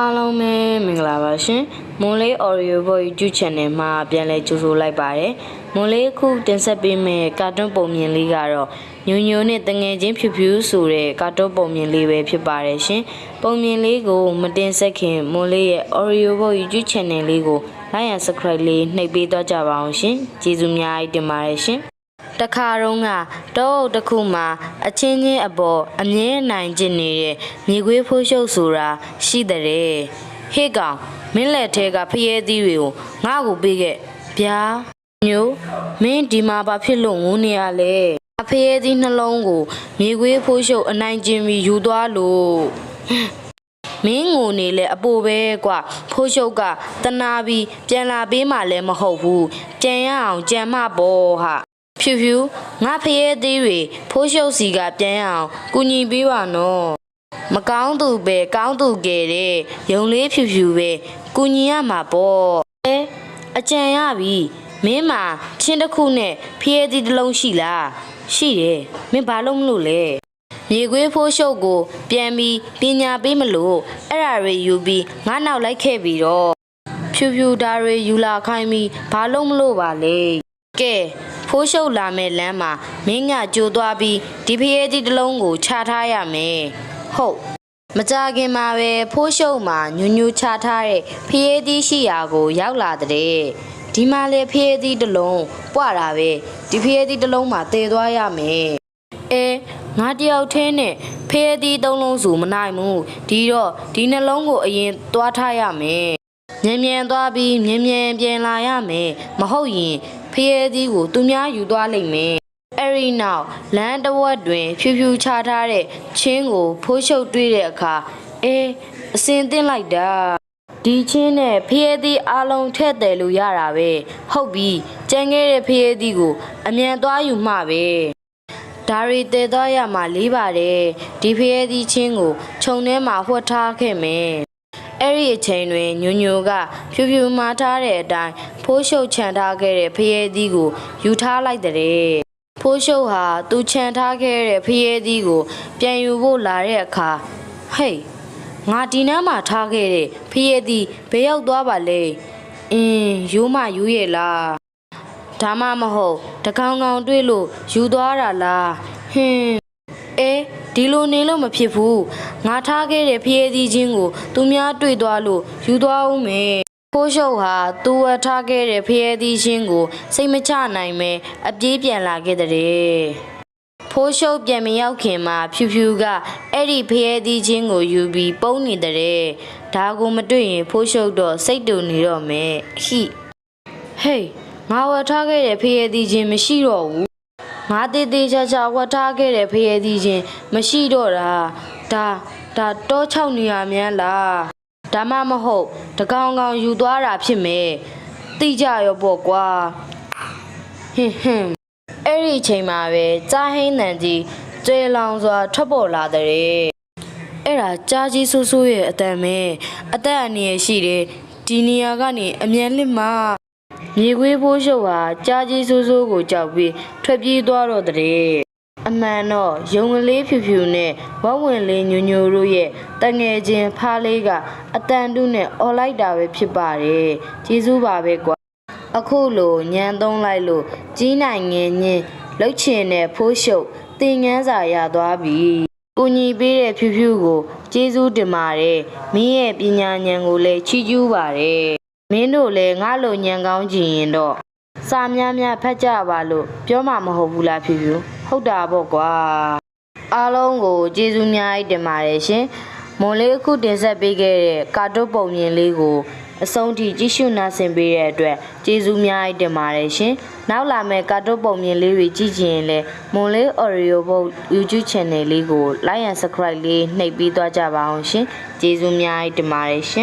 အားလုံးပဲမင်္ဂလာပါရှင်မွန်လေး Oreo Boy YouTube Channel မှာပြန်လည်ကြိုဆိုလိုက်ပါတယ်မွန်လေးခုတင်ဆက်ပေးမယ့်ကာတွန်းပုံမြင်လေးကတော့ညိုညိုနဲ့တငယ်ချင်းဖြူဖြူဆိုတဲ့ကာတွန်းပုံမြင်လေးပဲဖြစ်ပါတယ်ရှင်ပုံမြင်လေးကိုမတင်ဆက်ခင်မွန်လေးရဲ့ Oreo Boy YouTube Channel လေးကို like and subscribe လေးနှိပ်ပေးတော့ကြပါအောင်ရှင်ကျေးဇူးများတင်ပါတယ်ရှင်တခါတော့ကတော့တခုမှာအချင်းချင်းအပေါ်အမြဲနိုင်ကျင်နေတဲ့မြေခွေးဖိုးရှုပ်ဆိုတာရှိတဲ့ဟေ့ကောင်မင်းလက်ထဲကဖျဲသီးတွေကိုငါ့ကိုပေးခဲ့ဗျာညိုမင်းဒီမှာဘာဖြစ်လို့ငိုနေရလဲအဖျဲသီးနှလုံးကိုမြေခွေးဖိုးရှုပ်အနိုင်ကျင်ပြီးယူသွားလို့မင်းငိုနေလေအပိုပဲကွာဖိုးရှုပ်ကတနာပြီးပြန်လာပေးမှလည်းမဟုတ်ဘူးကြံရအောင်ကြံမပေါ်ဟာဖြူဖြူငါဖျဲသေးတွေဖိုးရှုပ်စီကပြန်အောင်ကူညီပေးပါနော်မကောင်းသူပဲကောင်းသူကဲတဲ့ရုံလေးဖြူဖြူပဲကူညီရမှာပေါ့အကြံရပြီမင်းမှာချင်းတစ်ခုနဲ့ဖျဲသေးတစ်လုံးရှိလားရှိတယ်မင်းဘာလို့မလို့လဲမြေခွေးဖိုးရှုပ်ကိုပြန်ပြီးပညာပေးမလို့အဲ့ဒါတွေယူပြီးငါနောက်လိုက်ခဲ့ပြီးတော့ဖြူဖြူဒါတွေယူလာခိုင်းပြီးဘာလို့မလို့ပါလဲကဲဖိုးရှုပ်လာမဲ့လမ်းမှာမင်းကကြိုသွားပြီးဒီဖျဲကြီးတစ်လုံးကိုချထားရမယ်ဟုတ်မကြခင်မှာပဲဖိုးရှုပ်မှာညူညူချထားတဲ့ဖျဲကြီးရှိရာကိုရောက်လာတဲ့ဒီမှာလေဖျဲကြီးတစ်လုံးပွားတာပဲဒီဖျဲကြီးတစ်လုံးမှာတည်သွားရမယ်ငါတယောက်ထဲနဲ့ဖျဲကြီးသုံးလုံးစုမနိုင်ဘူးဒီတော့ဒီနှလုံးကိုအရင်သွားထားရမယ်မြန်သွားပြီးမြန်ပြန်လာရမယ်မဟုတ်ရင်ဖျဲသီးကိုသူများယူသွားလိမ့်မယ်အဲ့ဒီနောက်လမ်းတစ်ဝက်တွင်ဖြူဖြူချထားတဲ့ချင်းကိုဖိုးရှုပ်တွေ့တဲ့အခါအစင်သိမ့်လိုက်တာဒီချင်းနဲ့ဖျဲသီးအလုံးထည့်တယ်လို့ရတာပဲဟုတ်ပြီကြံခဲ့တဲ့ဖျဲသီးကိုအမြန်သွားယူမှပဲဒါရီတည်သွားရမှာလေးပါတယ်ဒီဖျဲသီးချင်းကိုခြုံထဲမှာဝှက်ထားခဲ့မယ်အဲ့ဒီအချိန်တွင်ညိုညိုကဖြူဖြူမှားထားတဲ့အတိုင်းဖိုးရှုပ်ချန်ထားခဲ့တဲ့ဖျဲသီးကိုယူထားလိုက်တဲ့ဖိုးရှုပ်ဟာသူချန်ထားခဲ့တဲ့ဖျဲသီးကိုပြန်ယူဖို့လာတဲ့အခါဟေးငါဒီနားမှာထားခဲ့တဲ့ဖျဲသီးဘယ်ရောက်သွားပါလဲယူမယူရဲ့လားဒါမှမဟုတ်တကောင်ကောင်တွေ့လို့ယူသွားတာလားဒီလိုနေလို့မဖြစ်ဘူးငါထားခဲ့တဲ့ဖျဲသီးချင်းကိုသူများတွေ့သွားလို့ယူသွားဦးမယ်ဖိုးရှုပ်ဟာသူ့ဝတ်ထားခဲ့တဲ့ဖျဲသီးချင်းကိုစိတ်မချနိုင်ပဲအပြေးပြန်လာခဲ့တဲ့ဖိုးရှုပ်ပြန်မရောက်ခင်မှာဖြူဖြူကအဲ့ဒီဖျဲသီးချင်းကိုယူပြီးပုံနေတဲ့ဒါကိုမတွေ့ရင်ဖိုးရှုပ်တော့စိတ်တူနေတော့မယ်ဟေးငါဝတ်ထားခဲ့တဲ့ဖျဲသီးချင်းမရှိတော့ဘူးငါတေးသေးချာချာဝတ်ထားခဲ့တဲ့ဖျဲသီးချင်းမရှိတော့တာဒါတော6နေရမြန်လားဒါမှမဟုတ်တကောင်ကောင်ယူသွားတာဖြစ်မယ်သိကြရောပေါ့ကွာအဲ့ဒီချိန်မှာပဲကြားဟင်းတန်ကြီးကျွဲလောင်စွာထွက်ပေါ်လာတဲ့အဲ့ဒါကြားကြီးဆူဆူရဲ့အတန်ပဲအသက်အန္တရာယ်ရှိတယ်ဒီနေရာကနေအမြန်လစ်မှာမြေခွေးဖိုးရှုပ်ဟာကြားကြီးဆူဆူကိုကြောက်ပြီးထွက်ပြေးသွားတော့တဲ့အမှန်တော့ရုံကလေးဖြူဖြူနဲ့ဝဝင်လေးညိုညိုတို့ရဲ့တငယ်ချင်းဖားလေးကအတန်တုနဲ့អော်လိုက်တာပဲဖြစ်ပါတယ်ကျေးဇူးပါပဲကွာအခုလိုညံသုံးလိုက်လို့ကြီးနိုင်ငင်းညင်းလှုပ်ချင်တဲ့ဖိုးရှုပ်တင်ငန်းစာရသွားပြီကိုညီပေးတဲ့ဖြူဖြူကိုကျေးဇူးတင်ပါတယ်မင်းရဲ့ပညာဉာဏ်ကိုလည်းချီးကျူးပါတယ်မင်းတို့လည်းငါလိုဉာဏ်ကောင်းကြည့်ရင်တော့စာများဖတ်ကြပါလို့ပြောမှာမဟုတ်ဘူးလားဖြူဖြူဟုတ်တာပေါ့ကွာအားလုံးကိုကျေးဇူးများတင်ပါတယ်ရှင်မွန်လေးအခုတင်ဆက်ပေးခဲ့တဲ့ကာတွန်းပုံမြင်လေးကိုအဆုံးထိကြည့်ရှုနားဆင်ပေးတဲ့အတွက်ကျေးဇူးများတင်ပါတယ်ရှင်နောက်လာမယ့်ကာတွန်းပုံမြင်လေးတွေကြည့်ချင်ရင်လည်းမွန်လေး Oreo Boy YouTube Channel လေးကို like and subscribe လေးနှိပ်ပြီးသွားကြပါအောင်ရှင်ကျေးဇူးများတင်ပါတယ်ရှင်